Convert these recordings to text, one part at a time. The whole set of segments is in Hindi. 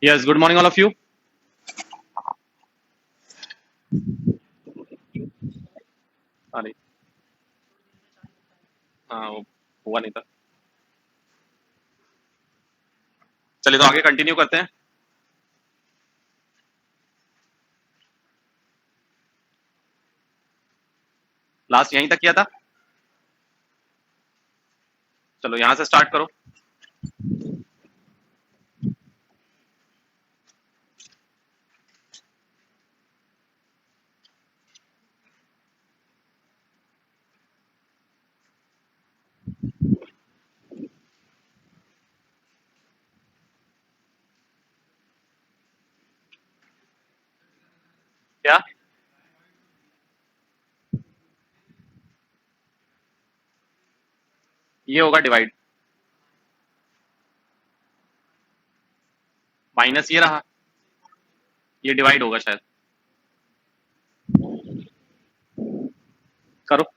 Yes, good morning, all of you. अरे हाँ वो हुआ नहीं था। चलिए तो आगे कंटिन्यू करते हैं। लास्ट यहीं तक किया था। चलो यहाँ से स्टार्ट करो। क्या ये होगा डिवाइड, माइनस ये रहा, ये डिवाइड होगा शायद। करो।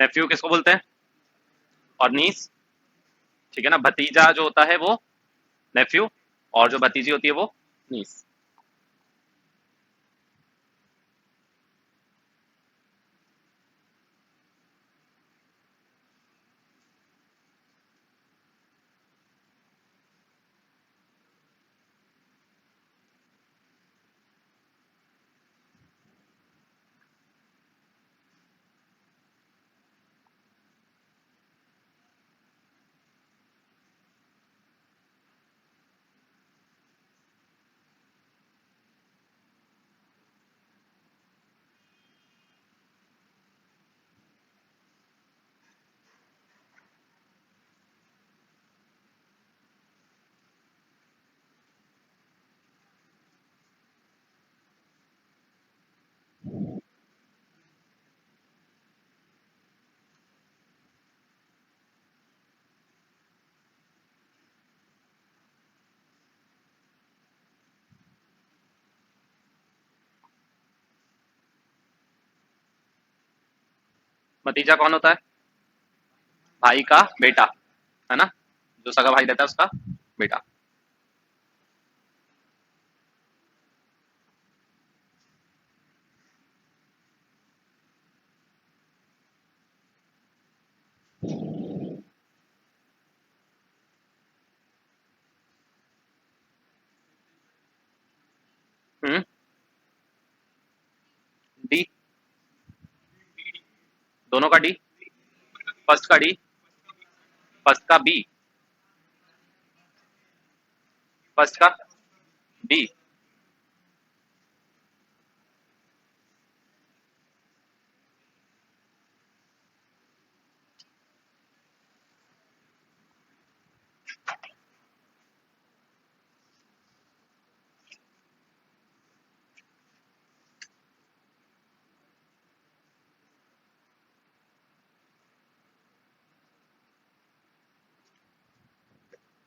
नेफ्यू किसको बोलते हैं? और नीस, ठीक है ना। भतीजा जो होता है वो नेफ्यू, और जो भतीजी होती है वो नीस। भतीजा कौन होता है? भाई का बेटा, है ना, जो सगा भाई रहता है उसका बेटा। डी, दोनों का डी। फर्स्ट का डी, फर्स्ट का बी, फर्स्ट का बी।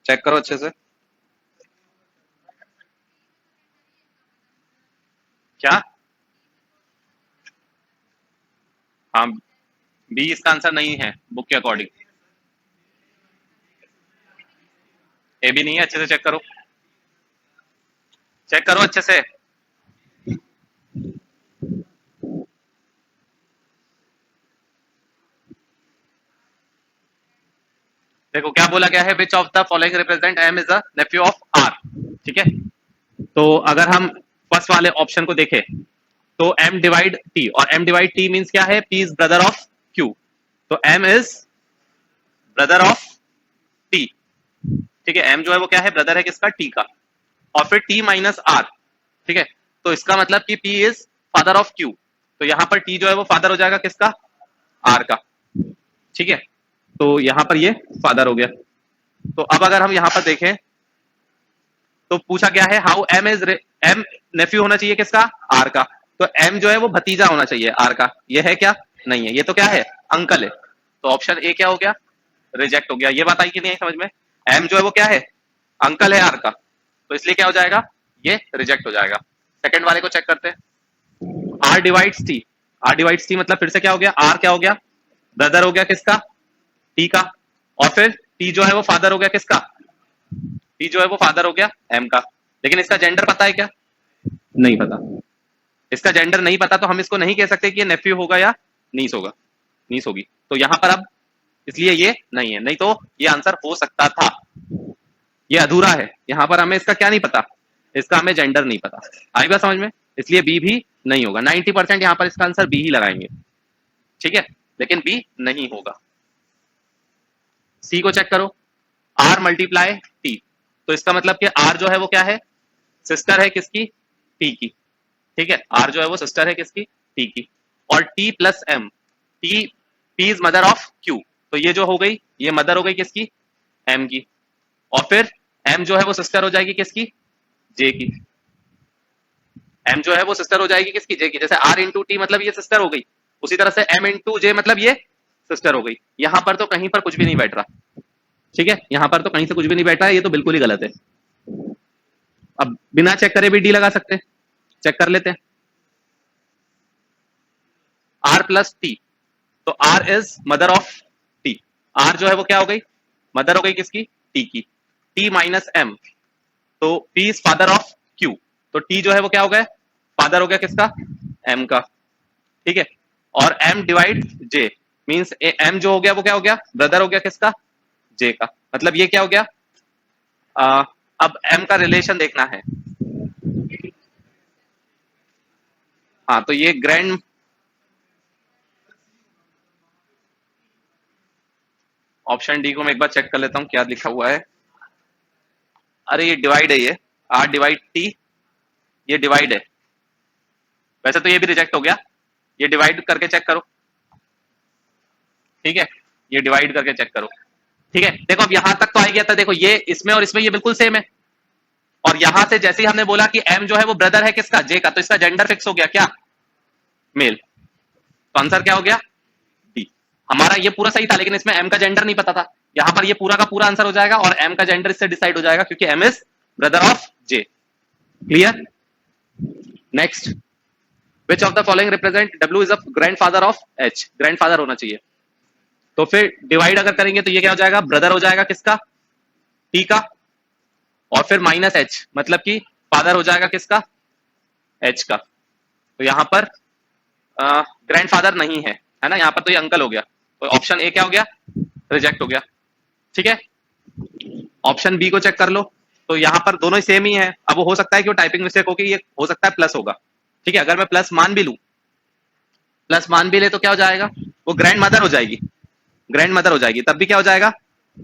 चेक करो अच्छे से। क्या? हाँ, बी इसका आंसर नहीं है बुक के अकॉर्डिंग। ए भी नहीं है, अच्छे से चेक करो, चेक करो अच्छे से। देखो क्या बोला गया है, which of the following represent M is the nephew of R. ठीक है, तो अगर हम फर्स्ट वाले ऑप्शन को देखें तो एम डिवाइड टी, और एम डिवाइड टी मीन्स क्या है? P is brother of Q, तो M is brother of T. ठीक है, एम जो है वो क्या है? ब्रदर है किसका? टी का। और फिर टी माइनस आर, ठीक है, तो इसका मतलब कि P is father of Q. तो यहाँ पर टी जो है वो फादर हो जाएगा किसका, आर का, ठीक है। तो यहाँ पर ये फादर हो गया। तो अब अगर हम यहाँ पर देखें तो पूछा क्या है, how M is, M nephew होना चाहिए किसका, आर का। तो एम जो है वो भतीजा होना चाहिए आर का, ये है क्या, नहीं है, ये तो क्या है, अंकल है। तो ऑप्शन ए क्या हो गया, रिजेक्ट हो गया। ये बात आई कि नहीं समझ में, एम जो है वो क्या है, अंकल है आर का, तो इसलिए क्या हो जाएगा, ये रिजेक्ट हो जाएगा। सेकंड वाले को चेक करते हैं, R divides T, R divides T मतलब फिर से क्या हो गया, आर क्या हो गया, ब्रदर हो गया किसका, टी का, और फिर टी जो है वो फादर हो गया किसका, टी जो है वो फादर हो गया एम का। लेकिन इसका जेंडर पता है क्या, नहीं पता। इसका जेंडर नहीं पता तो हम इसको नहीं कह सकते कि ये नेफ्यू होगा या नीस होगा, नीस होगी। तो यहां पर अब इसलिए ये नहीं है, नहीं तो ये आंसर हो सकता था, ये अधूरा है। यहां पर हमें इसका क्या नहीं पता, इसका हमें जेंडर नहीं पता। आएगा समझ में, इसलिए बी भी नहीं होगा। 90% यहां पर इसका आंसर बी ही लगाएंगे, ठीक है, लेकिन बी नहीं होगा। सी को चेक करो, आर मल्टीप्लाई टी, तो इसका मतलब कि आर जो है वो क्या है, सिस्टर है किसकी, टी की, ठीक है, आर जो है वो सिस्टर है किसकी, टी की। और T plus M, T, P is mother of Q, तो ये जो हो गई ये मदर हो गई किसकी, एम की। और फिर एम जो है वो सिस्टर हो जाएगी किसकी, जे की। एम जो है वो सिस्टर हो जाएगी किसकी, जे की। जैसे आर इंटू टी मतलब ये सिस्टर हो गई, उसी तरह से एम इंटू जे मतलब ये सिस्टर हो गई। यहां पर तो कहीं पर कुछ भी नहीं बैठ रहा, ठीक है, यहां पर तो कहीं से कुछ भी नहीं बैठ रहा है, ये तो बिल्कुल ही गलत है। अब बिना चेक करे भी डी लगा सकते हैं, चेक कर लेते हैं। आर प्लस टी, तो R is mother of T, R जो है वो क्या हो गई, मदर हो गई किसकी, टी की। टी माइनस एम, तो P is father of Q, तो टी जो है वो क्या हो गया, फादर हो गया किसका, एम का, ठीक है। और एम डिवाइड जे मीन्स एम जो हो गया वो क्या हो गया, ब्रदर हो गया किसका, जे का। मतलब ये क्या हो गया, अब एम का रिलेशन देखना है। हाँ तो ये ग्रैंड, ऑप्शन डी को मैं एक बार चेक कर लेता हूँ क्या लिखा हुआ है। अरे ये डिवाइड है, ये आर डिवाइड टी, ये डिवाइड है। वैसे तो ये भी रिजेक्ट हो गया, ये डिवाइड करके चेक करो, ठीक है, ये डिवाइड करके चेक करो, ठीक है। देखो अब यहां तक तो आ गया था, देखो ये इसमें और इसमें ये बिल्कुल सेम है। और यहां से जैसे ही हमने बोला कि एम जो है वो ब्रदर है किसका, जे का, तो इसका जेंडर फिक्स हो गया क्या, मेल। तो आंसर क्या हो गया, डी। हमारा ये पूरा सही था लेकिन इसमें एम का जेंडर नहीं पता था। यहां पर ये पूरा का पूरा आंसर हो जाएगा और एम का जेंडर इससे डिसाइड हो जाएगा क्योंकि M is brother of J. Clear. Next, which of the following represent W is a grandfather of H, grandfather होना चाहिए। तो फिर डिवाइड अगर करेंगे तो ये क्या हो जाएगा, ब्रदर हो जाएगा किसका, टी का, और फिर माइनस एच मतलब कि फादर हो जाएगा किसका, एच का। तो यहां पर ग्रैंडफादर नहीं है ना, यहाँ पर तो ये अंकल हो गया, तो ऑप्शन ए क्या हो गया, रिजेक्ट हो गया, ठीक है। ऑप्शन बी को चेक कर लो, तो यहाँ पर दोनों ही सेम ही है। अब वो हो सकता है कि वो टाइपिंग मिस्टेक होगी, ये हो सकता है प्लस होगा, ठीक है। अगर मैं प्लस मान भी लूं, प्लस मान भी ले तो क्या हो जाएगा, वो ग्रैंड मदर हो जाएगी, ग्रैंड मदर हो जाएगी, तब भी क्या हो जाएगा,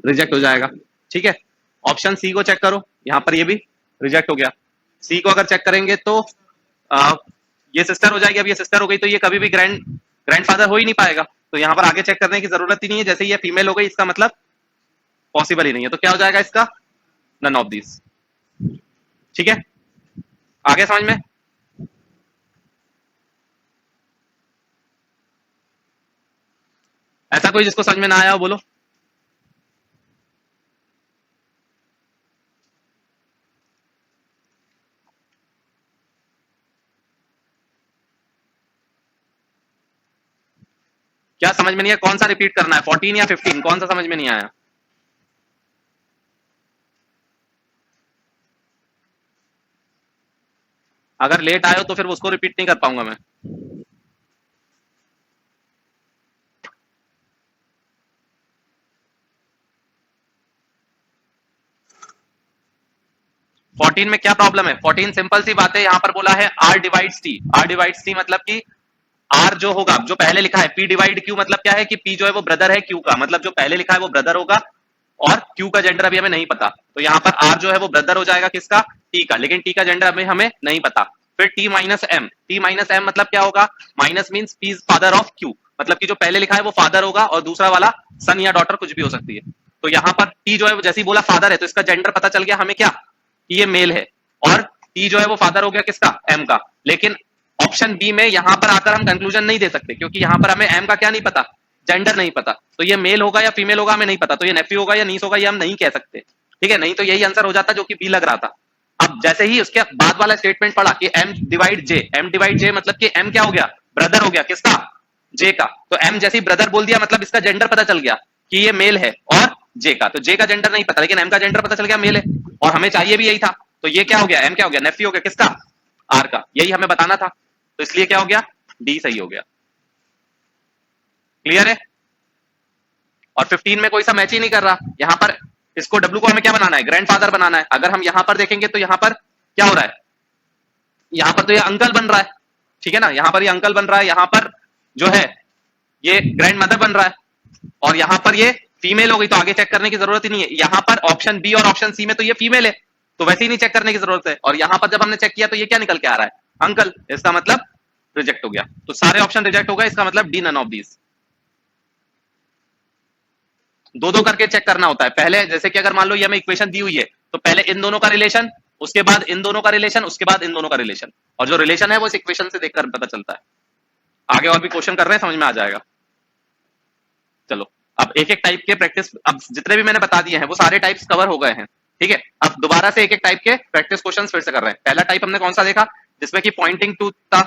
रिजेक्ट हो जाएगा, ठीक है। ऑप्शन सी को चेक करो, यहाँ पर ये भी रिजेक्ट हो गया। सी को अगर चेक करेंगे तो ये सिस्टर हो जाएगी, अब ये सिस्टर हो गई तो ये कभी भी ग्रैंडफादर हो ही नहीं पाएगा, तो यहाँ पर आगे चेक करने की जरूरत ही नहीं है। जैसे ये फीमेल हो गई इसका मतलब पॉसिबल ही नहीं है, तो क्या हो जाएगा इसका, नन ऑफ दिस, ठीक है। आगे समझ में, ऐसा कोई जिसको समझ में ना आया हो बोलो। क्या समझ में नहीं है, कौन सा रिपीट करना है, 14 या 15, कौन सा समझ में नहीं आया। अगर लेट आए हो तो फिर उसको रिपीट नहीं कर पाऊंगा मैं। फोर्टीन में क्या प्रॉब्लम है, 14 सिंपल सी बात है, यहाँ पर बोला है R divides T, R divides T मतलब कि आर जो होगा, जो पहले लिखा है पी डिवाइड क्यू मतलब क्या है कि पी जो है वो ब्रदर है क्यू का, मतलब जो पहले लिखा है वो ब्रदर होगा और क्यू का जेंडर अभी हमें नहीं पता, तो यहाँ पर आर जो है वो ब्रदर हो जाएगा किसका, टी का, लेकिन टी का जेंडर अभी हमें नहीं पता। फिर टी माइनस एम मतलब क्या होगा, minus means P is father of Q, मतलब कि जो पहले लिखा है वो फादर होगा और दूसरा वाला सन या डॉटर कुछ भी हो सकती है। तो यहाँ पर टी जो है जैसे ही बोला फादर है तो इसका जेंडर पता चल गया हमें क्या कि ये मेल है, और टी जो है वो फादर हो गया किसका, एम का। लेकिन ऑप्शन बी में यहाँ पर आकर हम कंक्लूजन नहीं दे सकते क्योंकि यहाँ पर हमें एम का क्या नहीं पता, जेंडर नहीं पता, तो ये मेल होगा या फीमेल होगा हमें नहीं पता, तो ये नेफ्यू होगा या नीस होगा ये हम नहीं कह सकते, ठीक है। नहीं तो यही आंसर हो जाता जो कि बी लग रहा था। अब जैसे ही उसके बाद वाला स्टेटमेंट पढ़ा कि एम डिवाइड जे, एम डिवाइड जे मतलब कि एम क्या हो गया, ब्रदर हो गया किसका, जे का। तो एम जैसे ही ब्रदर बोल दिया मतलब इसका जेंडर पता चल गया कि ये मेल है, और जे का, तो जे का जेंडर नहीं पता लेकिन एम का जेंडर पता चल गया मेल है, और हमें चाहिए भी यही था। तो ये क्या हो गया, एम क्या हो गया, नेफ्यू हो गया किसका, आर का, यही हमें बताना था। तो इसलिए क्या हो गया, डी सही हो गया। क्लियर है। और 15 में कोई सा मैच ही नहीं कर रहा यहाँ पर, इसको डब्ल्यू को हमें क्या बनाना है, ग्रैंडफादर बनाना है। अगर हम यहाँ पर देखेंगे तो यहाँ पर क्या हो रहा है, यहाँ पर तो ये अंकल बन रहा है, ठीक है ना, यहाँ पर ये अंकल बन रहा है, यहाँ पर जो है ये ग्रैंड मदर बन रहा है, और यहाँ पर ये फीमेल हो गई तो आगे चेक करने की जरूरत ही नहीं है। यहाँ पर ऑप्शन बी और ऑप्शन सी में तो ये फीमेल है तो वैसे ही नहीं चेक करने की जरूरत है, और यहाँ पर जब हमने चेक किया तो ये क्या निकल के आ रहा है, अंकल, इसका मतलब रिजेक्ट हो गया। तो सारे ऑप्शन रिजेक्ट हो गए, इसका मतलब डी नन ऑफ दीज। दो दो करके चेक करना होता है पहले, जैसे कि अगर मान लो ये हमें इक्वेशन दी हुई है तो पहले इन दोनों का रिलेशन, उसके बाद इन दोनों का रिलेशन, उसके बाद इन दोनों का रिलेशन, और जो रिलेशन है वो इस इक्वेशन से देखकर पता चलता है। आगे और भी क्वेश्चन कर रहे हैं, समझ में आ जाएगा। चलो अब एक एक टाइप के प्रैक्टिस, अब जितने भी मैंने बता दिए हैं वो सारे टाइप्स कवर हो गए हैं, ठीक है। अब दोबारा से एक एक टाइप के प्रैक्टिस क्वेश्चन फिर से कर रहे हैं। पहला टाइप हमने कौन सा देखा, जिसमें कि पॉइंटिंग टू था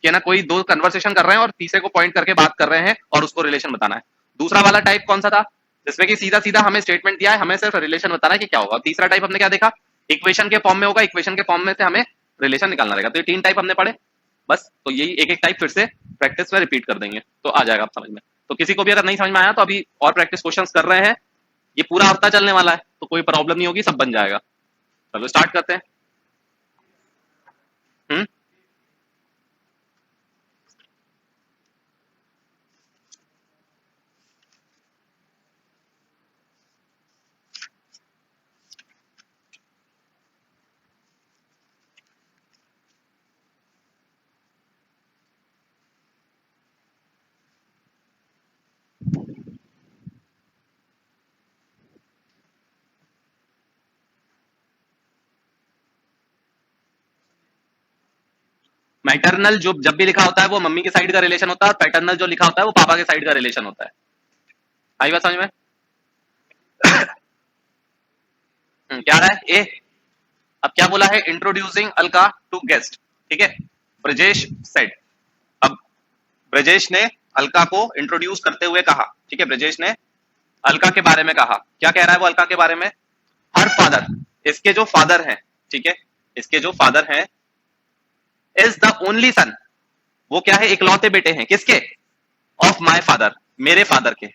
कि ना कोई दो कन्वर्सेशन कर रहे हैं और तीसरे को पॉइंट करके बात कर रहे हैं और उसको रिलेशन बताना है। दूसरा वाला टाइप कौन सा था, जिसमें कि सीधा सीधा हमें स्टेटमेंट दिया है, हमें सिर्फ रिलेशन बताना है कि क्या होगा। तीसरा टाइप हमने क्या देखा, इक्वेशन के फॉर्म में होगा, इक्वेशन के फॉर्म में से हमें रिलेशन निकालना रहेगा। तो ये तीन टाइप हमने पढ़े, बस। तो यही एक एक टाइप फिर से प्रैक्टिस में रिपीट कर देंगे तो आ जाएगा आप समझ में। तो किसी को भी अगर नहीं समझ में आया तो अभी और प्रैक्टिस क्वेश्चंस कर रहे हैं, ये पूरा हफ्ता चलने वाला है तो कोई प्रॉब्लम नहीं होगी, सब बन जाएगा। चलो स्टार्ट करते हैं। हम्म। मैटरनल जो जब भी लिखा होता है वो मम्मी के साइड का रिलेशन होता है, और पैटर्नल जो लिखा होता है वो पापा के साइड का रिलेशन होता है। आई बात समझ में। क्या रहा है ए। अब क्या बोला है, इंट्रोड्यूसिंग अलका टू गेस्ट, ठीक है, ब्रजेश सेड। अब ब्रजेश ने अलका को इंट्रोड्यूस करते हुए कहा, ठीक है, ब्रजेश ने अलका के बारे में कहा। क्या कह रहा है वो अलका के बारे में, हर फादर, इसके जो फादर हैं, ठीक है, इसके जो फादर हैं, इज द ओनली सन, वो क्या है, इकलौते बेटे हैं किसके, ऑफ माय फादर, मेरे फादर के,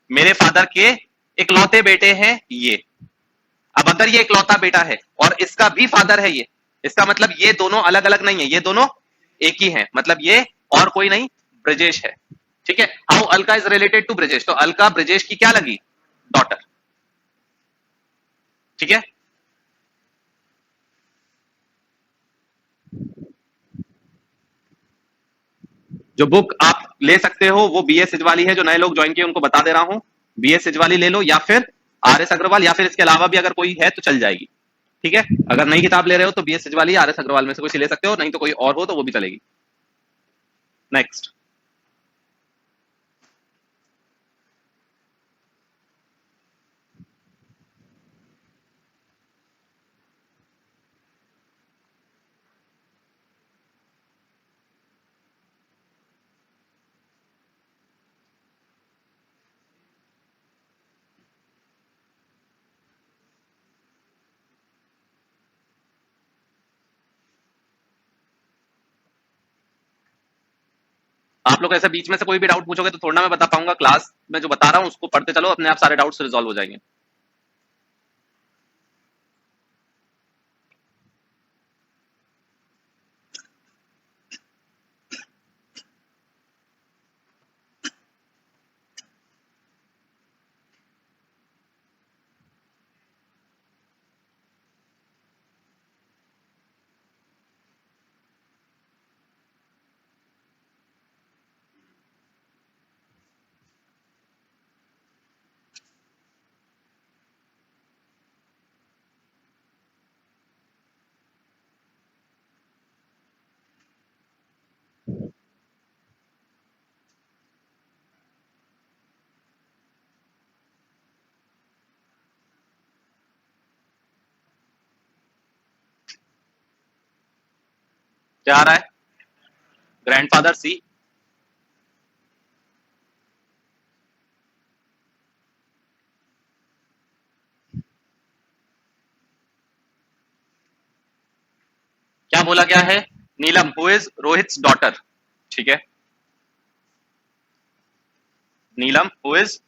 मेरे फादर के इकलौते बेटे हैं ये। अब अगर ये इकलौता बेटा है और इसका भी फादर है ये, इसका मतलब ये दोनों अलग अलग नहीं है, ये दोनों एक ही हैं, मतलब ये और कोई नहीं ब्रजेश है, ठीक है। How Alka is related to Brajesh, तो अलका ब्रजेश की क्या लगी, डॉटर, ठीक है। जो बुक आप ले सकते हो वो बी एस सिजवाली है, जो नए लोग ज्वाइन किए उनको बता दे रहा हूं, बी एस सिजवाली ले लो, या फिर आर एस अग्रवाल, या फिर इसके अलावा भी अगर कोई है तो चल जाएगी, ठीक है। अगर नई किताब ले रहे हो तो बी एस सिजवाली, आर एस अग्रवाल में से कोई ले सकते हो, नहीं तो कोई और हो तो वो भी चलेगी। नेक्स्ट। आप लोग ऐसे बीच में से कोई भी डाउट पूछोगे तो थोड़ा मैं बता पाऊंगा, क्लास में जो बता रहा हूं उसको पढ़ते चलो, अपने आप सारे डाउट्स रिजॉल्व हो जाएंगे। क्या आ रहा है? ग्रैंडफादर सी। क्या बोला गया है? नीलम हु इज रोहित डॉटर। ठीक है, नीलम हु इज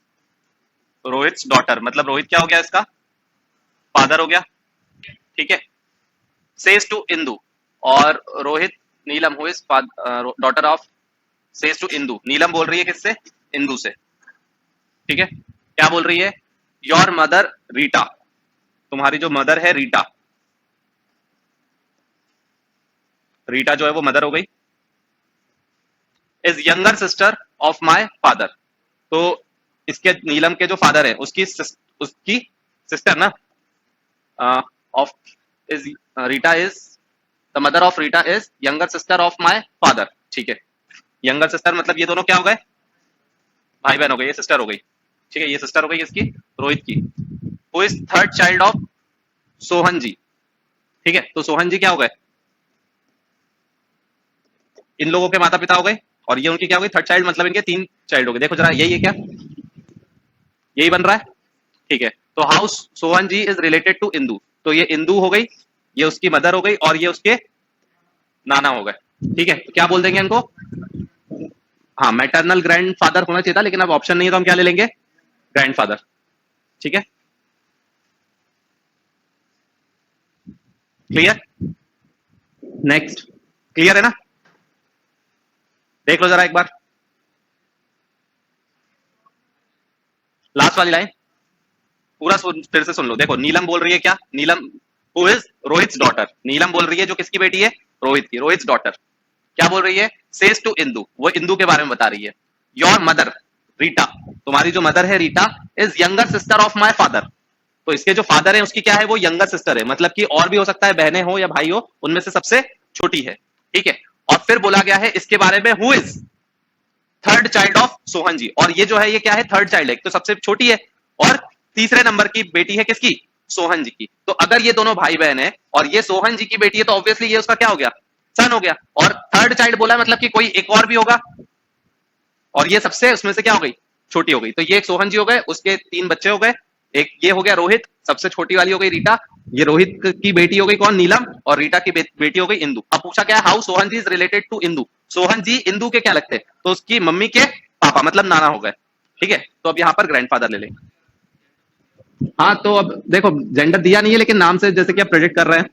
रोहित डॉटर, मतलब रोहित क्या हो गया इसका? फादर हो गया। ठीक है, सेज टू इंदू, और Rohit, Neelam who is daughter of, says to Indu, Neelam बोल रही है किससे? इंदू से। ठीक है, क्या बोल रही है? योर मदर रीटा, तुम्हारी जो मदर है रीटा, रीटा जो है वो मदर हो गई, is younger sister of my father. तो इसके नीलम के जो फादर है उसकी सिस्टर ना, of, is, Rita is, the mother of Rita is younger sister of my father. ठीक है, यंगर सिस्टर मतलब ये दोनों क्या हो गए? भाई बहन हो गए, ये सिस्टर हो गई। ठीक है, ये सिस्टर हो गई इसकी, रोहित की। Who is third child of Sohan ji. ठीक है, तो सोहन जी क्या हो गए? इन लोगों के माता पिता हो गए, और ये उनकी क्या हो गई? थर्ड चाइल्ड, मतलब इनके तीन चाइल्ड हो गए। देखो जरा, यही है क्या? यही बन रहा है। ठीक है, तो how Sohan ji is related to Indu, तो ये इंदू हो गई, ये उसकी मदर हो गई, और ये उसके नाना हो गए। ठीक है, तो क्या बोल देंगे इनको? हाँ, मैटरनल ग्रैंड फादर होना चाहिए था, लेकिन अब ऑप्शन नहीं है तो हम क्या ले लेंगे? Grand father. ठीक है, क्लियर? नेक्स्ट, क्लियर है ना? देख लो जरा एक बार, लास्ट वाली लाइन पूरा फिर से सुन लो। देखो, नीलम बोल रही है क्या? नीलम हु इज रोहित डॉटर, नीलम बोल रही है जो किसकी बेटी है? रोहित की, रोहित डॉटर। क्या बोल रही है? सेज टू इंदू, वो इंदू के बारे में बता रही है। योर मदर रीटा, तुम्हारी जो मदर है Rita, is younger sister of my father. तो इसके जो फादर है उसकी क्या है? वो यंगर सिस्टर है, मतलब कि और भी हो सकता है, बहनें हो या भाई हो, उनमें से सबसे छोटी है। ठीक है, और फिर बोला गया है इसके बारे में, who is third child of Sohan ji, और ये जो है ये क्या है? थर्ड चाइल्ड है, तो सबसे छोटी है, और तीसरे नंबर की बेटी है किसकी? सोहन जी की। तो अगर ये दोनों भाई बहन है और ये सोहन जी की बेटी है, तो ऑब्वियसली ये उसका क्या हो गया? सन हो गया। और थर्ड चाइल्ड बोला मतलब कि कोई एक और भी होगा, और ये सबसे उसमें से क्या हो गई? छोटी हो गई। तो ये एक सोहन जी हो गए, उसके तीन बच्चे हो गए, एक ये हो गया रोहित, सबसे छोटी वाली हो गई रीटा, ये रोहित की बेटी हो गई कौन? नीलम, और रीटा की बेटी हो गई इंदू। अब पूछा क्या है? How Sohan ji is related to Indu, Sohan ji Indu के क्या लगते हैं? तो उसकी मम्मी के पापा, मतलब नाना हो गए। ठीक है, तो अब यहाँ पर ग्रैंडफादर ले लेंगे। हाँ, तो अब देखो, जेंडर दिया नहीं है, लेकिन नाम से जैसे कि आप प्रेडिक्ट कर रहे हैं,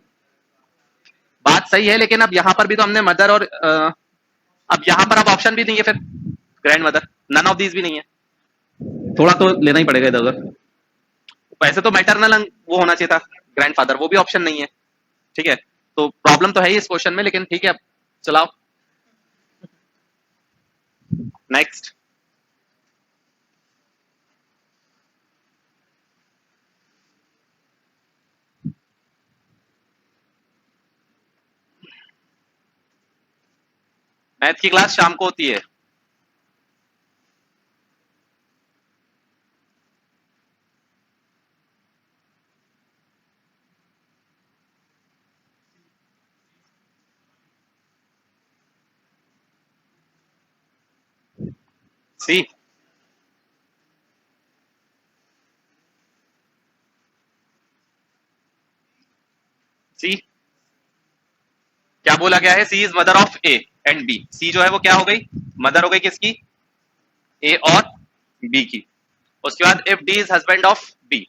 बात सही है, लेकिन अब यहाँ पर भी तो हमने मदर और अब यहाँ पर अब ऑप्शन भी नहीं है फिर, grandmother, none of these भी नहीं है, थोड़ा तो लेना ही पड़ेगा इधर उधर। वैसे तो मैटरनल वो होना चाहिए था, ग्रैंडफादर, वो भी ऑप्शन नहीं है। ठीक है, तो प्रॉब्लम तो है ही इस क्वेश्चन में, लेकिन ठीक है, अब चलाओ नेक्स्ट। मैथ की क्लास शाम को होती है। सी, सी क्या बोला गया है? C is mother of A and B, C जो है वो क्या हो गई? मदर हो गई किसकी? ए और बी की। उसके बाद if D is husband of B,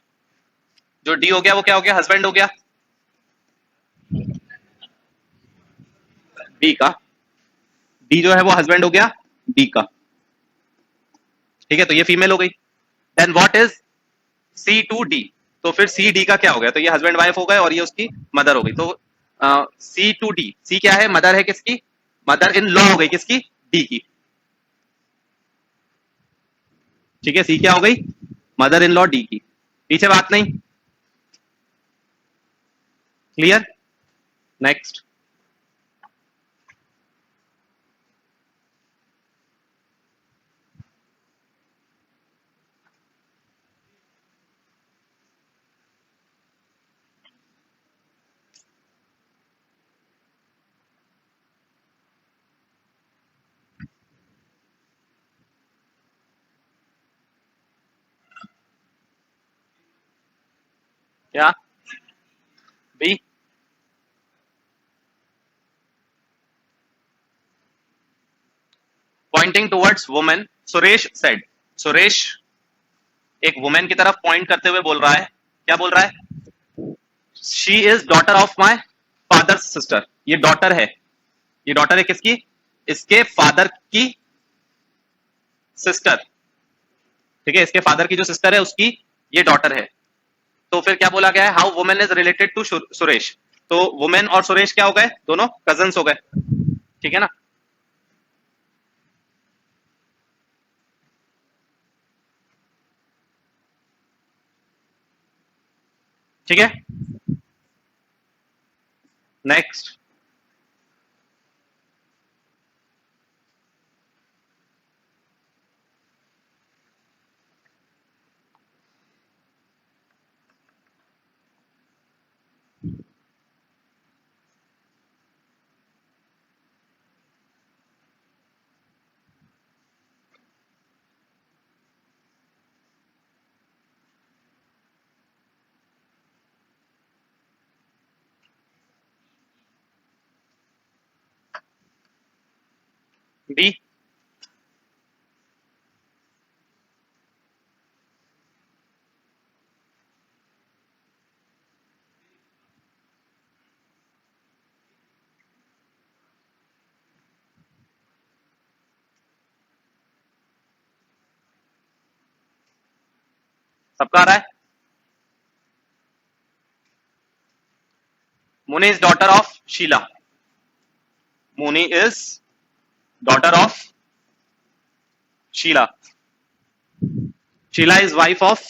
जो डी हो गया वो क्या हो गया? हस्बैंड हो गया बी का, डी जो है वो हस्बैंड हो गया बी का। ठीक है, तो ये फीमेल हो गई। Then what is C to D, तो फिर सी डी का क्या हो गया? तो ये हस्बैंड वाइफ हो गए, और ये उसकी मदर हो गई। तो सी टू डी, सी क्या है? मदर है किसकी? मदर इन लॉ हो गई किसकी? डी की। ठीक है, सी क्या हो गई? मदर इन लॉ डी की। पीछे बात नहीं, clear? Next. Towards women, Suresh said, Suresh एक वुमेन की तरफ पॉइंट करते हुए बोल रहा है, क्या बोल रहा है? She is daughter of my father sister. ये डॉटर है, ये डॉटर है किसकी? इसके फादर की सिस्टर, ठीक है, इसके फादर की जो सिस्टर है उसकी ये डॉटर है। तो फिर क्या बोला गया है? How women is related to Suresh. तो वुमेन और सुरेश क्या हो गए? दोनों कजन्स हो गए, ठीक है ना। ठीक है, नेक्स्ट। डी, सबका आ रहा है? Muni is daughter of Sheela, Muni is daughter of Sheela, Sheela is wife of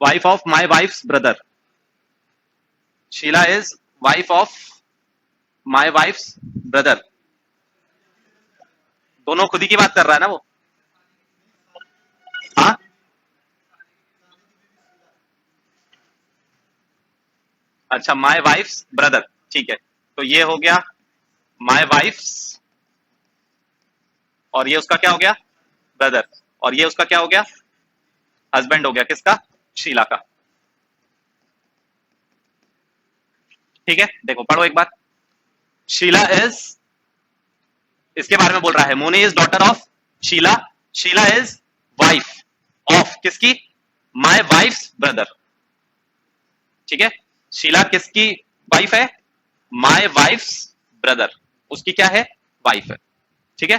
wife of my wife's brother, Sheela is wife of my wife's brother. दोनों खुद ही की बात कर रहा है ना वो? हाँ, अच्छा, माई वाइफ्स ब्रदर, ठीक है। तो ये हो गया माई वाइफ्स, और ये उसका क्या हो गया? ब्रदर। और ये उसका क्या हो गया? हस्बैंड हो गया, किसका? शीला का। ठीक है, देखो पढ़ो एक बार। शीला इज, इसके बारे में बोल रहा है, Moni is daughter of Sheela, Sheela is wife of किसकी? माय वाइफ्स ब्रदर, ठीक है। शीला किसकी वाइफ है? माय वाइफ्स ब्रदर, उसकी क्या है? वाइफ है, ठीक है।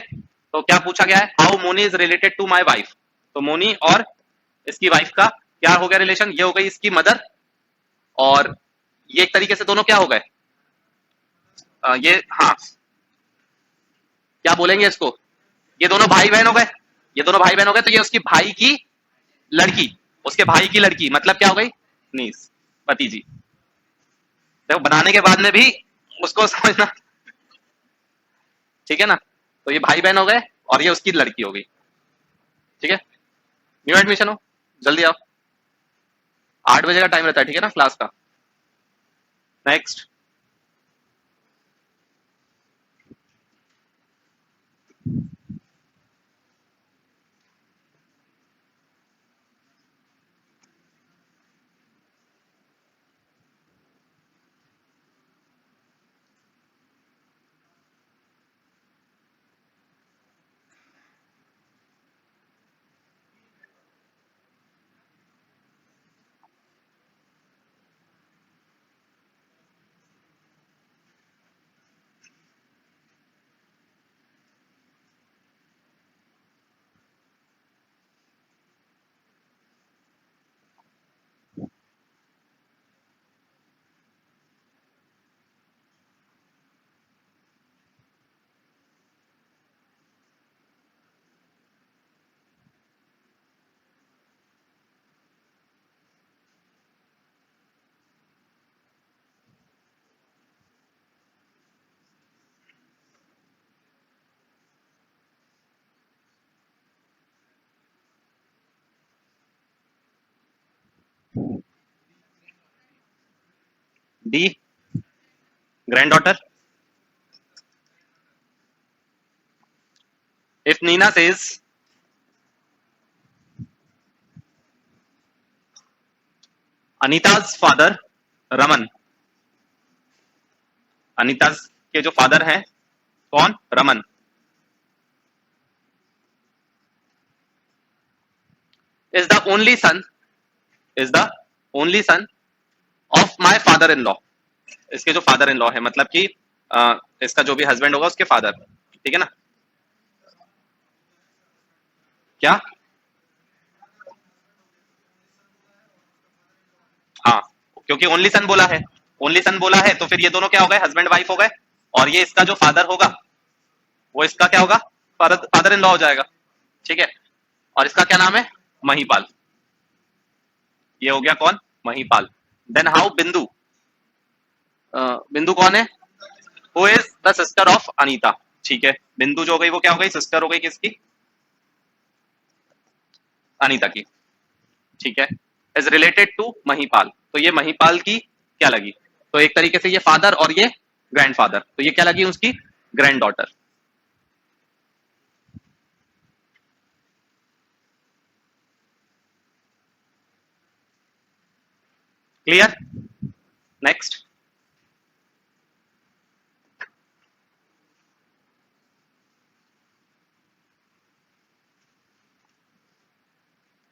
तो क्या पूछा गया है? How Moni is related to my wife. तो मोनी और इसकी वाइफ का क्या हो गया रिलेशन? ये हो गई इसकी मदर, और ये एक तरीके से दोनों क्या हो गए? ये, हाँ, क्या बोलेंगे इसको? ये दोनों भाई बहन हो गए, ये दोनों भाई बहन हो गए। तो ये उसकी भाई की लड़की, उसके भाई की लड़की, मतलब क्या हो गई? नीस, भतीजी। देखो बनाने के बाद में भी उसको समझना, ठीक है ना। तो ये भाई बहन हो गए और ये उसकी लड़की हो गई, ठीक है। न्यू एडमिशन हो, जल्दी आओ, 8 बजे का टाइम रहता है, ठीक है ना, क्लास का। Next. D, granddaughter. If Nina says Anita's father Raman, Anita's के जो फादर हैं कौन, Raman, is the only son, is the only son of my father in law, इसके जो फादर इन लॉ है, मतलब कि इसका जो भी हस्बैंड होगा उसके फादर, ठीक है ना। क्या, हाँ, क्योंकि ओनली सन बोला है, ओनली सन बोला है तो फिर ये दोनों क्या हो गए, हस्बैंड वाइफ हो गए, और ये इसका जो फादर होगा वो इसका क्या होगा, फादर इन लॉ हो जाएगा, ठीक है। और इसका क्या नाम है, महीपाल, ये हो गया कौन, महीपाल। देन हाउ बिंदु, बिंदु कौन है, who is the sister of Anita, ठीक है। बिंदु जो हो गई वो क्या हो गई, सिस्टर हो गई किसकी, अनीता की, ठीक है। इज रिलेटेड टू महीपाल, तो ये महीपाल की क्या लगी, तो एक तरीके से ये फादर और ये ग्रैंडफादर, तो ये क्या लगी उसकी ग्रैंड डॉटर। Clear, next.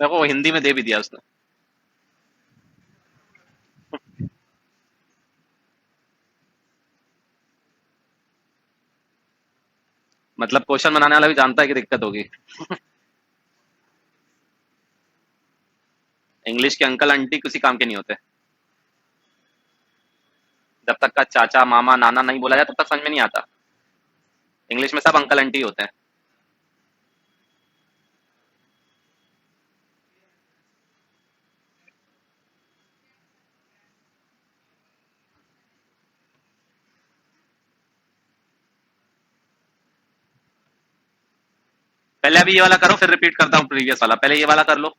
देखो हिंदी में दे भी दिया उसने, मतलब क्वेश्चन बनाने वाला भी जानता है कि दिक्कत होगी। इंग्लिश के अंकल आंटी किसी काम के नहीं होते, जब तक का चाचा मामा नाना नहीं बोला जाए तब तक समझ में नहीं आता, इंग्लिश में सब अंकल आंटी होते हैं। पहले अभी ये वाला करो फिर रिपीट करता हूँ प्रीवियस वाला, पहले ये वाला कर लो।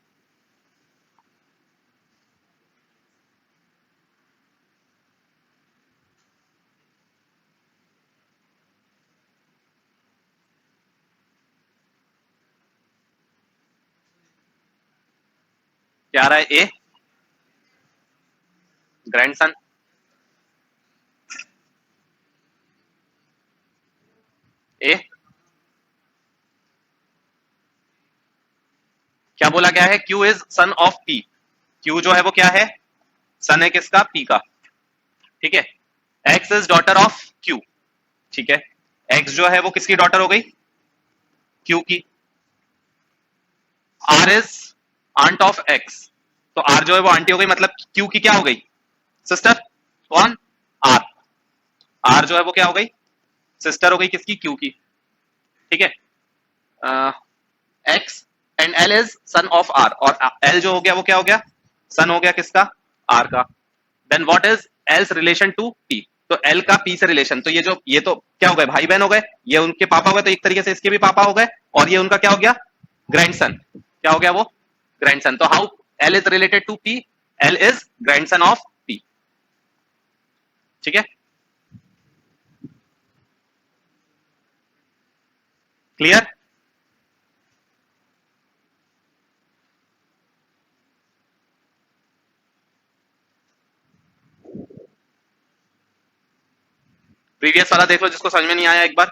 क्या आ रहा है, ए ग्रैंडसन, ए क्या बोला गया है, Q is son of P, Q जो है वो क्या है, सन है किसका, पी का, ठीक है। X is daughter of Q, ठीक है, एक्स जो है वो किसकी डॉटर हो गई, क्यू की। R is aunt of X, तो आर जो है वो आंटी हो गई, मतलब क्यू की क्या हो गई, सिस्टर, कौन, आर, आर जो है वो क्या हो गई, सिस्टर हो गई किसकी, क्यू की, ठीक है। X and L is son of R, और एल जो हो गया वो क्या हो गया, सन हो गया किसका, आर का। Then what is L's relation to P, तो एल का पी से रिलेशन, तो ये तो क्या हो गए, भाई बहन हो गए, ये उनके पापा हो गए, तो एक तरीके से इसके भी पापा हो गए, और ये उनका क्या हो गया, ग्रैंडसन, क्या हो गया वो, ग्रैंडसन। तो how L is related to P, L is grandson of P, ठीक है, क्लियर। प्रीवियस वाला देख लो जिसको समझ में नहीं आया एक बार।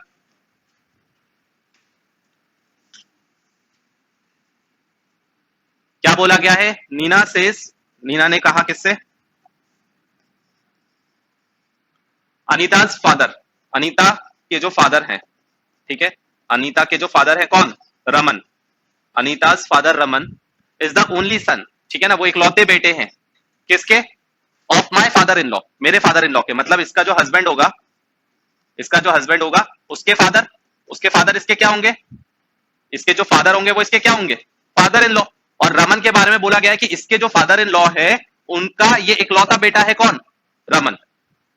क्या बोला गया है, नीना सेज, नीना ने कहा किससे, अनीताज फादर, अनीता के जो फादर हैं, ठीक है, अनीता के जो फादर है कौन, Raman, Anita's father Raman is the only son, ठीक है ना, वो इकलौते बेटे हैं किसके, of my father in law, मेरे फादर इन लॉ के, मतलब इसका जो हस्बैंड होगा, इसका जो हस्बैंड होगा उसके फादर, उसके फादर इसके क्या होंगे, इसके जो फादर होंगे वो इसके क्या होंगे, फादर इन लॉ। और रमन के बारे में बोला गया है कि इसके जो फादर इन लॉ है उनका ये इकलौता बेटा है कौन, रमन।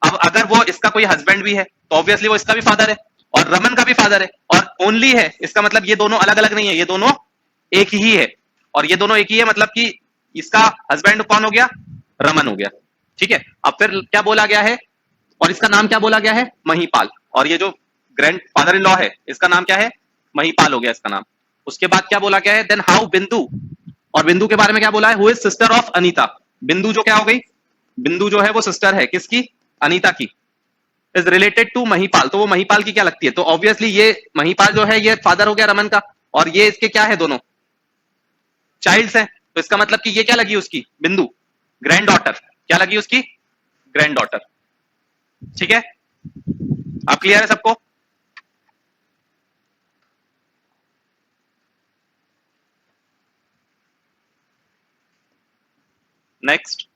अब अगर वो इसका कोई हस्बैंड भी है तो ऑब्वियसली वो इसका भी फादर है और रमन का भी फादर है, और ओनली है, इसका मतलब ये दोनों अलग अलग नहीं है, ये दोनों एक ही है, और ये दोनों एक ही है, मतलब कि इसका हस्बैंड कौन हो गया, रमन हो गया, ठीक है। अब फिर क्या बोला गया है, और इसका नाम क्या बोला गया है, महीपाल, और ये जो ग्रैंड फादर इन लॉ है इसका नाम क्या है, महीपाल हो गया इसका नाम। उसके बाद क्या बोला गया है, देन हाउ बिंदु, और बिंदु के बारे में क्या बोला है, who is sister of Anita, बिंदु जो क्या हो गई, बिंदु जो है वो सिस्टर है किसकी, अनीता की, इज रिलेटेड टू महिपाल, तो वो महिपाल की क्या लगती है? तो ऑब्वियसली ये महिपाल जो है ये फादर हो गया रमन का, और ये इसके क्या है, दोनों चाइल्ड्स हैं। तो इसका मतलब कि ये क्या लगी उसकी बिंदु, ग्रैंड डॉटर, क्या लगी उसकी, ग्रैंड डॉटर। ठीक है, आप क्लियर है सबको? नेक्स्ट,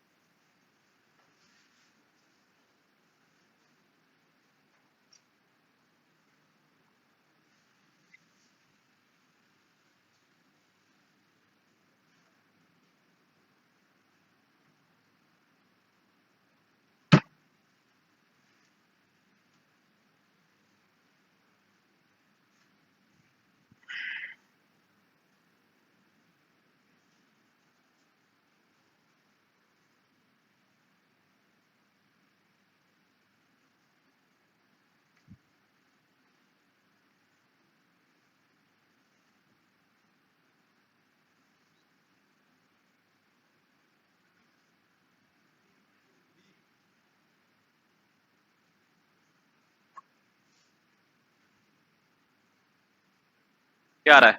क्या आ रहा है,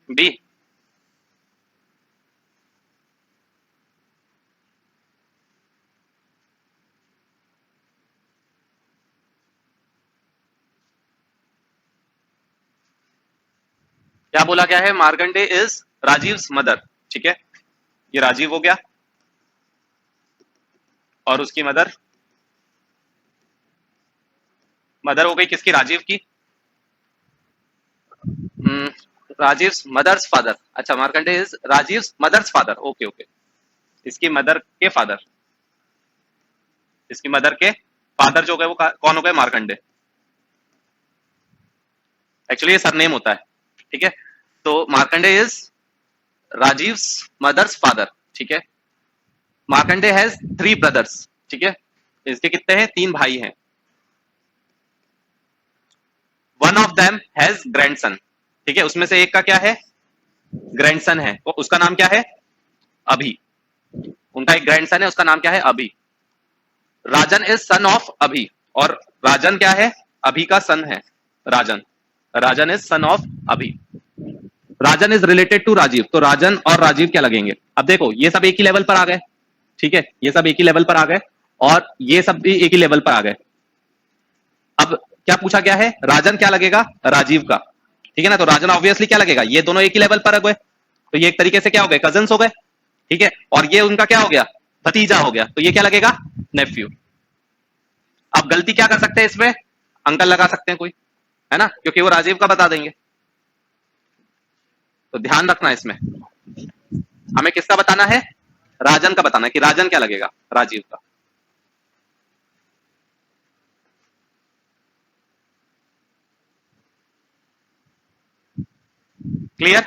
बी। क्या बोला गया है, मार्कंडे इज राजीव मदर। ठीक है, ये राजीव हो गया, और उसकी मदर, मदर हो गई किसकी, राजीव की। राजीव मदर्स फादर, अच्छा Markande is Rajiv mother's father, okay okay, इसकी मदर के फादर, इसकी मदर के फादर जो गए वो कौन हो गए, मार्कंडे। एक्चुअली ये सरनेम होता है। ठीक है, तो Markande is Rajiv mother's father. ठीक है, मार्कंडे हैज 3 ब्रदर्स। ठीक है, इसके कितने हैं, 3 भाई हैं। One of them has grandson. ठीक है, उसमें से एक का क्या है, ग्रैंडसन है, तो उसका नाम क्या है, अभी। उनका एक ग्रैंडसन है, उसका नाम क्या है, अभी। राजन इज सन ऑफ अभी, और राजन क्या है, अभी का सन है, राजन। राजन इज सन ऑफ अभी। राजन इज रिलेटेड टू राजीव, तो राजन और राजीव क्या लगेंगे। अब देखो ये सब एक ही लेवल पर आ गए। ठीक है, ये सब एक ही लेवल पर आ गए, और ये सब भी एक ही लेवल पर आ गए। अब क्या पूछा गया है, राजन क्या लगेगा, राजीव का। ठीक है ना, तो राजन ऑब्वियसली क्या लगेगा, ये दोनों एक ही लेवल पर आ गए, तो ये एक तरीके से क्या हो गए, कजन्स हो गए। ठीक है, और ये उनका क्या हो गया, भतीजा हो गया, तो ये क्या लगेगा, नेफ्यू। आप गलती क्या कर सकते हैं इसमें, अंकल लगा सकते हैं कोई, है ना, क्योंकि वो राजीव का बता देंगे। तो ध्यान रखना इसमें, हमें किसका बताना है, राजन का बताना है, कि राजन क्या लगेगा, राजीव का। क्लियर?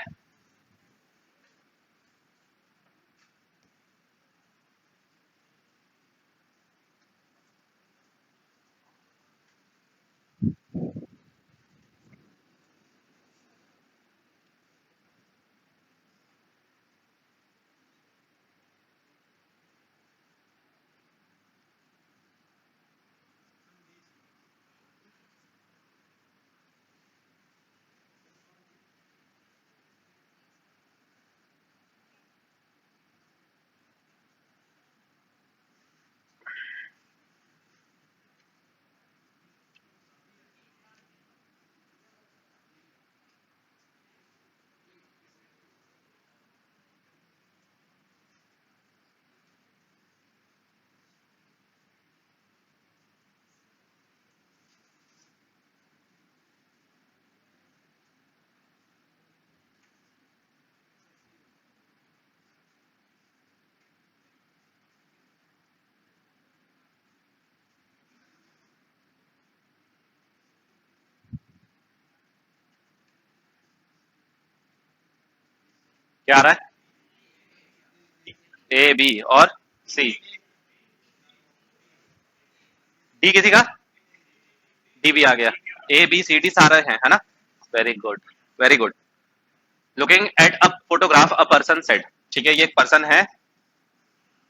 क्या आ रहा है, ए बी और सी, डी किसी का, डी भी आ गया, ए बी सी डी सारे हैं, है ना। Very good, very good. Looking at a photograph a person said. ठीक है, ये एक पर्सन है,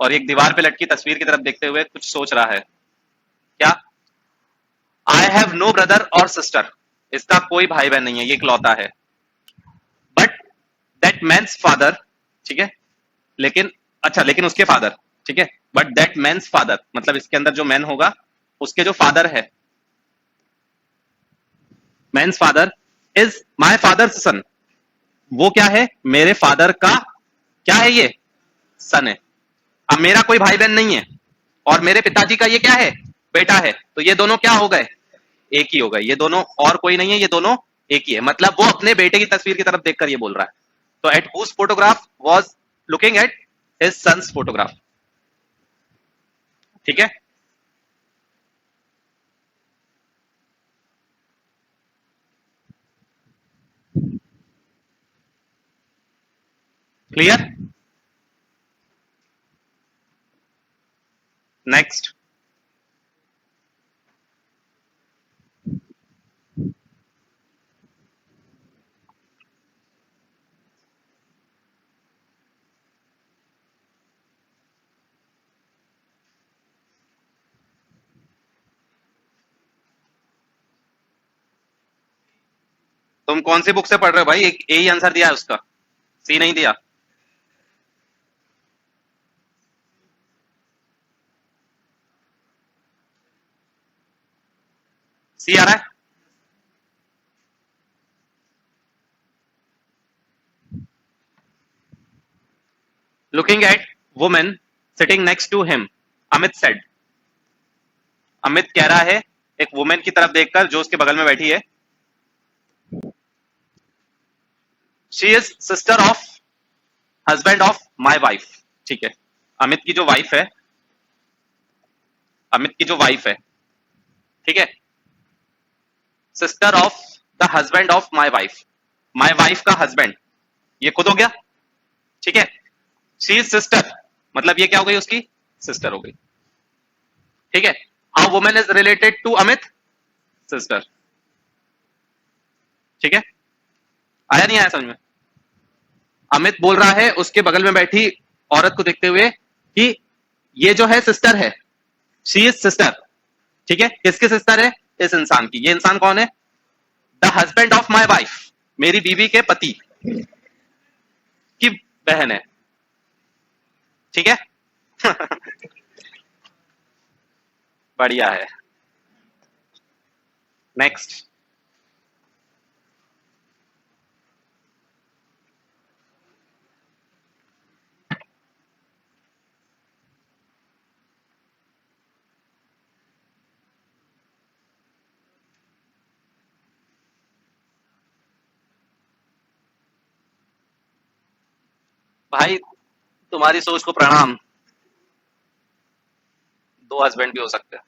और एक दीवार पे लटकी तस्वीर की तरफ देखते हुए कुछ सोच रहा है, क्या, आई हैव नो ब्रदर और सिस्टर, इसका कोई भाई बहन नहीं है, ये इकलौता है। बट दैट मैन्स फादर, ठीक है, लेकिन अच्छा लेकिन उसके फादर, ठीक है, बट दैट मैन्स फादर मतलब इसके अंदर जो मैन होगा उसके जो फादर है, man's father is my father's son, वो क्या है, मेरे फादर का क्या है, ये सन है। अब मेरा कोई भाई बहन नहीं है और मेरे पिताजी का ये क्या है, बेटा है, तो ये दोनों क्या हो गए, एक ही हो गए, ये दोनों और कोई नहीं है, ये दोनों एक ही है। मतलब वो अपने बेटे की तस्वीर की तरफ देखकर ये बोल रहा है। तो at whose photograph was looking at his son's photograph, ठीक है। Clear, next. तुम कौन सी बुक से पढ़ रहे हो भाई, एक ए ही आंसर दिया है उसका, सी नहीं दिया। सी आ रहा है। Looking at women sitting next to him, Amit said, Amit कह रहा है एक वुमेन की तरफ देखकर जो उसके बगल में बैठी है, she is sister of husband of my wife, ठीक है। अमित की जो वाइफ है, अमित की जो वाइफ है, ठीक है, sister of the husband of my wife, my wife का हस्बैंड, ये खुद हो गया, ठीक है। शी इज सिस्टर मतलब ये क्या हो गई, उसकी सिस्टर हो गई, ठीक है। How women is related to Amit, sister, ठीक है। आया नहीं आया समझ में। अमित बोल रहा है उसके बगल में बैठी औरत को देखते हुए कि ये जो है सिस्टर है, शी इज सिस्टर, ठीक है। किसकी सिस्टर है, इस इंसान की। ये इंसान कौन है, the husband of my wife, मेरी बीवी के पति की बहन है, ठीक है। बढ़िया है, नेक्स्ट। भाई तुम्हारी सोच को प्रणाम, दो हस्बैंड भी हो सकते हैं,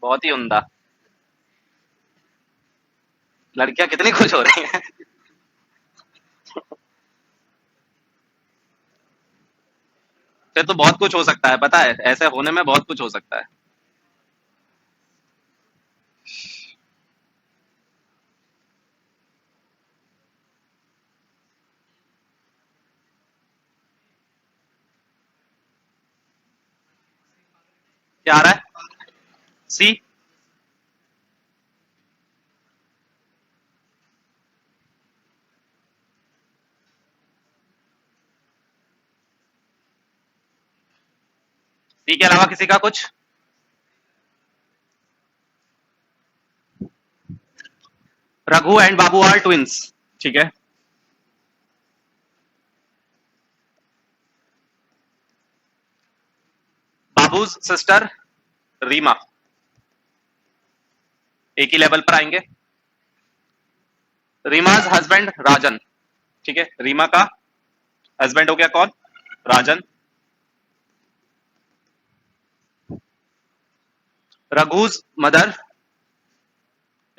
बहुत ही उम्दा। लड़कियां कितनी खुश हो रही हैं। फिर तो बहुत कुछ हो सकता है, पता है, ऐसे होने में बहुत कुछ हो सकता है। क्या आ रहा है, सी, सी के अलावा किसी का कुछ, Raghu and Babu are twins, ठीक है। बाबूज सिस्टर रीमा, एक ही लेवल पर आएंगे। रीमाज हस्बैंड राजन, ठीक है, रीमा का हस्बैंड हो गया कौन, राजन। रघुज मदर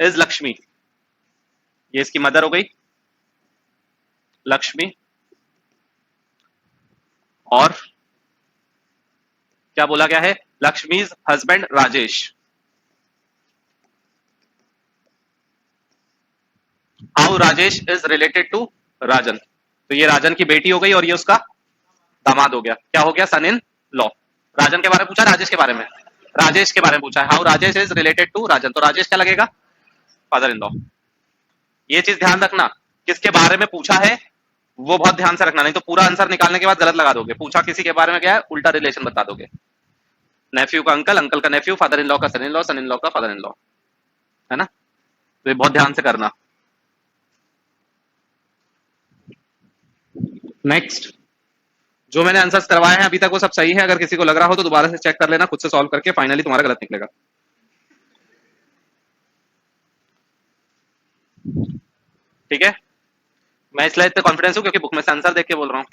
इज लक्ष्मी, ये इसकी मदर हो गई लक्ष्मी। और क्या बोला गया है, Lakshmi's husband Rajesh. How Rajesh is related to Rajan, तो ये राजन की बेटी हो गई और ये उसका दामाद हो गया, क्या हो गया, सन इन लॉ, राजन के बारे में पूछा, राजेश के बारे में, राजेश के बारे में पूछा है, how Rajesh is related to Rajan, तो राजेश क्या लगेगा, फादर इन लॉ। ये चीज ध्यान रखना, किसके बारे में पूछा है वो बहुत ध्यान से रखना, नहीं तो पूरा आंसर निकालने के बाद गलत लगा दोगे। पूछा किसी के बारे में क्या है, उल्टा रिलेशन बता दोगे। नेफ्यू का अंकल, अंकल का नेफ्यू, फादर इन लॉ का son in law, son in law का फादर इन लॉ, है ना। तो ये बहुत ध्यान से करना। नेक्स्ट, जो मैंने आंसर्स करवाए हैं अभी तक वो सब सही है, अगर किसी को लग रहा हो तो दोबारा से चेक कर लेना, खुद से सॉल्व करके, फाइनली तुम्हारा गलत निकलेगा। ठीक है, मैं इसलिए इतना कॉन्फिडेंस हूं क्योंकि बुक में से आंसर देख के बोल रहा हूँ।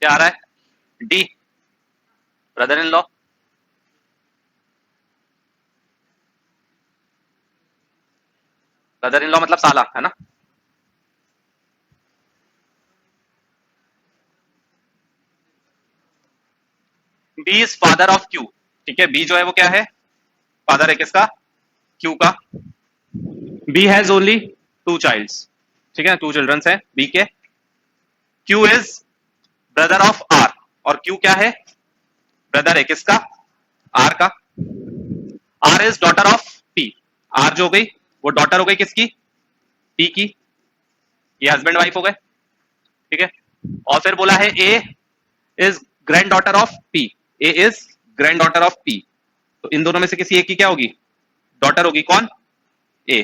क्या आ रहा है, D, brother in law. Brother in law मतलब साला, है ना। B is father of Q, ठीक है, बी जो है वो क्या है, फादर है किसका, क्यू का। B has only two childs, ठीक है, टू चिल्ड्रंस है बी के। Q is brother of R, और क्यू क्या है, ब्रदर है किसका, आर का। R is daughter of P, R जो हो गई वो डॉटर हो गई किसकी, पी की। ये हस्बैंड वाइफ हो गए, ठीक है। और फिर बोला है A is granddaughter of P, A is granddaughter of P, तो इन दोनों में से किसी एक की क्या होगी, डॉटर होगी, कौन, A,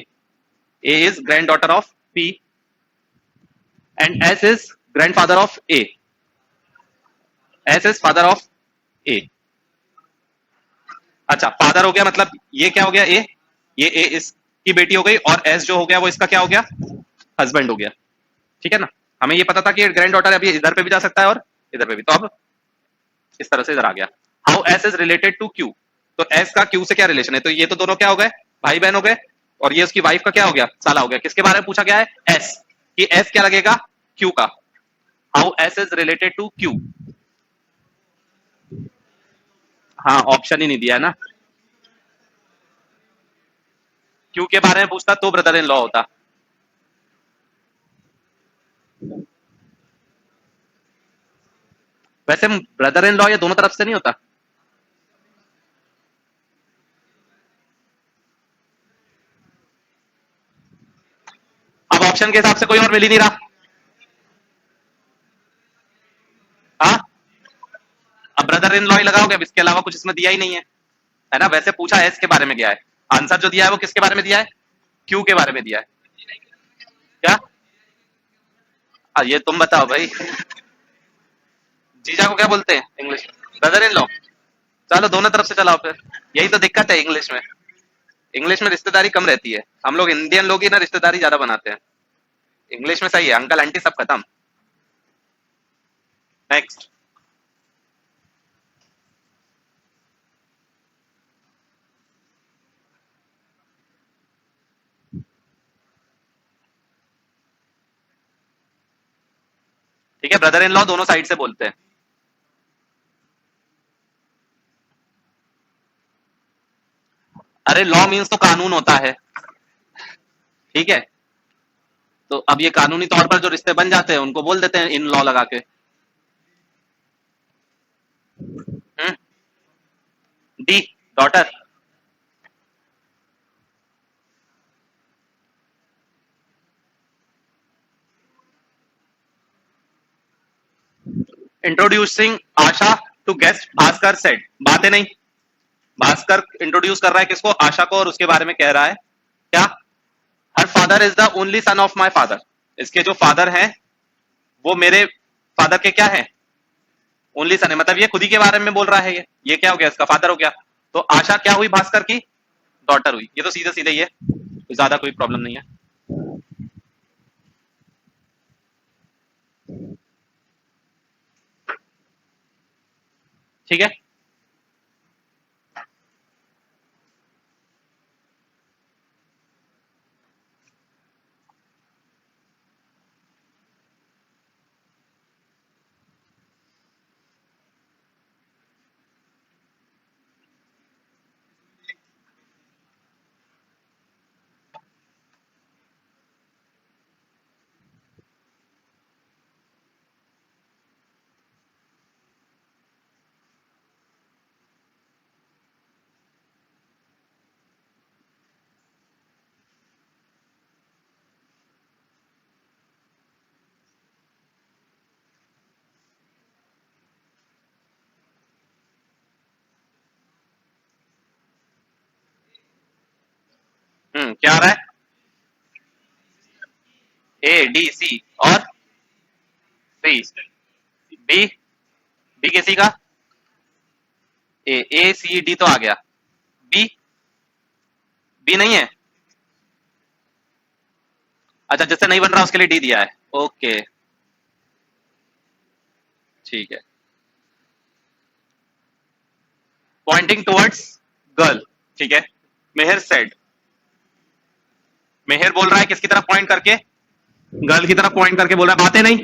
A is granddaughter of P, and S is grandfather of A, S is father of A. अच्छा, फादर हो गया मतलब ये क्या हो गया, ए, ये ए इसकी बेटी हो गई, और एस जो हो गया वो इसका क्या हो गया, हस्बैंड हो गया, ठीक है ना। हमें ये पता था कि ग्रैंड डॉटर अभी इधर पे भी जा सकता है और इधर पे भी, तो अब इस तरह से इधर आ गया। How S is related to Q, तो एस का क्यू से क्या रिलेशन है, तो ये तो दोनों क्या हो गए, भाई बहन हो गए, और ये उसकी वाइफ का क्या हो गया, साला हो गया। किसके बारे में पूछा गया है, एस, कि एस क्या लगेगा, क्यू का। How S is related to Q, हाँ ऑप्शन ही नहीं दिया है ना। क्यू के बारे में पूछता तो ब्रदर इन लॉ होता। वैसे ब्रदर इन लॉ ये दोनों तरफ से नहीं होता, अब ऑप्शन के हिसाब से कोई और मिल ही नहीं रहा। हाँ, अब ब्रदर इन लॉ ही लगाओगे, अब इसके अलावा कुछ इसमें दिया ही नहीं है ना। वैसे पूछा एस के बारे में गया है, आंसर जो दिया है वो किसके बारे में दिया है, क्यू के बारे में दिया है। क्या, ये तुम बताओ भाई, जीजा को क्या बोलते हैं इंग्लिश में, ब्रदर इन लॉ। चलो दोनों तरफ से चलाओ फिर, यही तो दिक्कत है इंग्लिश में, इंग्लिश में रिश्तेदारी कम रहती है, हम लोग इंडियन लोग ही ना रिश्तेदारी ज्यादा बनाते हैं। इंग्लिश में सही है, अंकल आंटी सब खत्म। नेक्स्ट, ठीक है, ब्रदर इन लॉ दोनों साइड से बोलते हैं। अरे लॉ मीन्स तो कानून होता है, ठीक है, तो अब ये कानूनी तौर पर जो रिश्ते बन जाते हैं उनको बोल देते हैं इन लॉ लगा के। D, daughter. Introducing Asha to guest, Bhaskar said, बातें नहीं, भास्कर इंट्रोड्यूस कर रहा है किसको, आशा को, और उसके बारे में कह रहा है क्या, her father is the only son of my father. इसके जो फादर हैं वो मेरे फादर के क्या है, ओनली सन है, मतलब ये खुद ही के बारे में बोल रहा है। ये क्या हो गया, इसका फादर हो गया। तो आशा क्या हुई, भास्कर की डॉटर हुई। ये तो सीधे सीधे ही है, ज्यादा कोई प्रॉब्लम नहीं है। ठीक है। क्या आ रहा है, ए डी सी और सी, बी, बी किसी का, ए सी डी तो आ गया, बी, बी नहीं है। अच्छा, जिससे नहीं बन रहा उसके लिए डी दिया है, ओके ठीक है। पॉइंटिंग टुवर्ड्स गर्ल, ठीक है। मेहर सेड, मेहर बोल रहा है किसकी तरफ पॉइंट करके, गर्ल की तरफ पॉइंट करके बोल रहा है, बातें नहीं।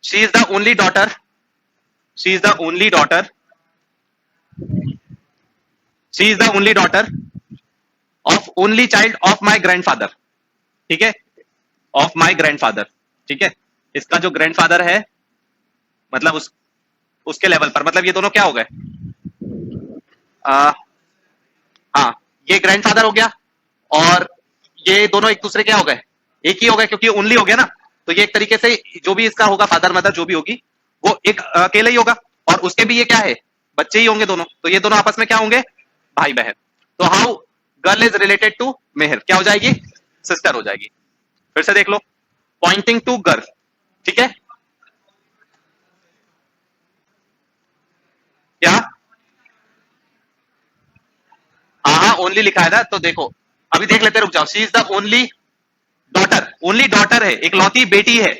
She is the only daughter, she is the only daughter, she is the only daughter of only child of my grandfather, ठीक है, ऑफ माई ग्रैंडफादर, ठीक है। इसका जो ग्रैंडफादर है मतलब उसके लेवल पर, मतलब ये दोनों क्या हो गए, हाँ ये ग्रैंडफादर हो गया और ये दोनों एक दूसरे क्या हो गए, एक ही हो गए, क्योंकि ओनली हो गया ना। तो ये एक तरीके से जो भी इसका होगा फादर मदर जो भी होगी वो एक अकेले ही होगा, और उसके भी ये क्या है, बच्चे ही होंगे दोनों, तो ये दोनों आपस में क्या होंगे, भाई बहन। तो how girl is related to Mehar, क्या हो जाएगी, सिस्टर हो जाएगी। फिर से देख लो, पॉइंटिंग टू गर्ल, ठीक है, क्या, हाँ ओनली लिखा है ना, तो देखो अभी देख लेते, रुक जाओ। She is the only daughter, only daughter है, इकलौती बेटी है।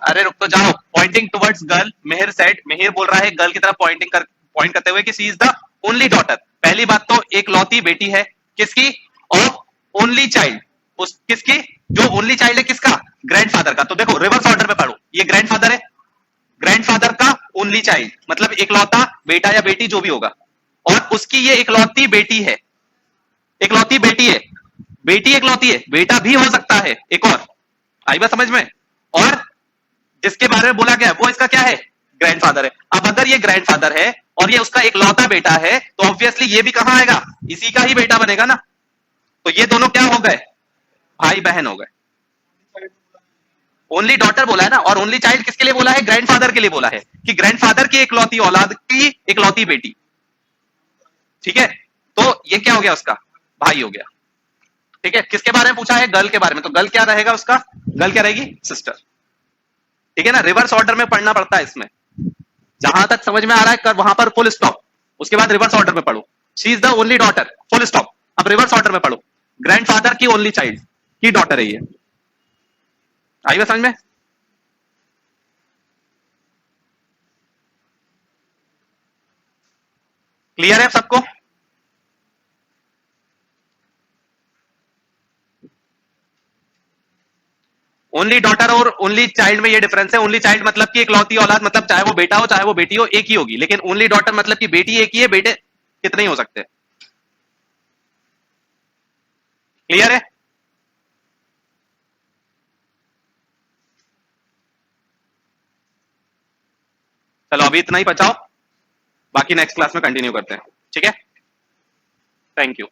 अरे रुक तो जाओ, पॉइंटिंग टुवर्ड्स गर्ल, मेहर सेड, मेहर बोल रहा है गर्ल की तरफ पॉइंट करते हुए कि she is the only daughter. पहली बात तो एक लौती बेटी है, किसकी, ऑफ ओनली चाइल्ड, उस किसकी, जो ओनली चाइल्ड है किसका, ग्रैंडफादर का। तो देखो रिवर्स ऑर्डर में पढ़ो, ये ग्रैंडफादर है, ग्रैंडफादर का ओनली चाइल्ड मतलब इकलौता बेटा या बेटी जो भी होगा, और उसकी ये इकलौती बेटी है, इकलौती बेटी है, बेटी इकलौती है, बेटा भी हो सकता है एक और, आई बात समझ में। और जिसके बारे में बोला गया वो इसका क्या है, ग्रैंडफादर है। अब अगर ये ग्रैंडफादर है और ये उसका एक लौता बेटा है, तो ऑब्वियसली ये भी कहां आएगा, इसी का ही बेटा बनेगा ना। तो ये दोनों क्या हो गए, भाई बहन हो गए। ओनली डॉटर बोला है ना, और ओनली चाइल्ड किसके लिए बोला है, ग्रैंडफादर के लिए बोला है, कि ग्रैंडफादर की इकलौती औलाद की इकलौती बेटी, ठीक है। तो ये क्या हो गया, उसका भाई हो गया, ठीक है। किसके बारे में पूछा है, गर्ल के बारे में, तो गर्ल क्या रहेगा उसका, गर्ल क्या रहेगी, सिस्टर, ठीक है ना। रिवर्स ऑर्डर में पढ़ना पड़ता है इसमें, जहां तक समझ में आ रहा है कर वहां पर फुल स्टॉप, उसके बाद रिवर्स ऑर्डर में पढ़ो। She is the only daughter, full stop, अब रिवर्स ऑर्डर में पढ़ो, ग्रैंडफादर की ओनली चाइल्ड की डॉटर है ये, आई बात समझ में। क्लियर है सबको, ओनली डॉटर और ओनली चाइल्ड में ये डिफरेंस है। ओनली चाइल्ड मतलब कि इकलौती औलाद, मतलब चाहे वो बेटा हो चाहे वो बेटी हो एक ही होगी, लेकिन ओनली डॉटर मतलब कि बेटी एक ही है, बेटे कितने ही हो सकते हैं। क्लियर है, चलो अभी इतना ही बचाओ, बाकी नेक्स्ट क्लास में कंटिन्यू करते हैं, ठीक है। Thank you.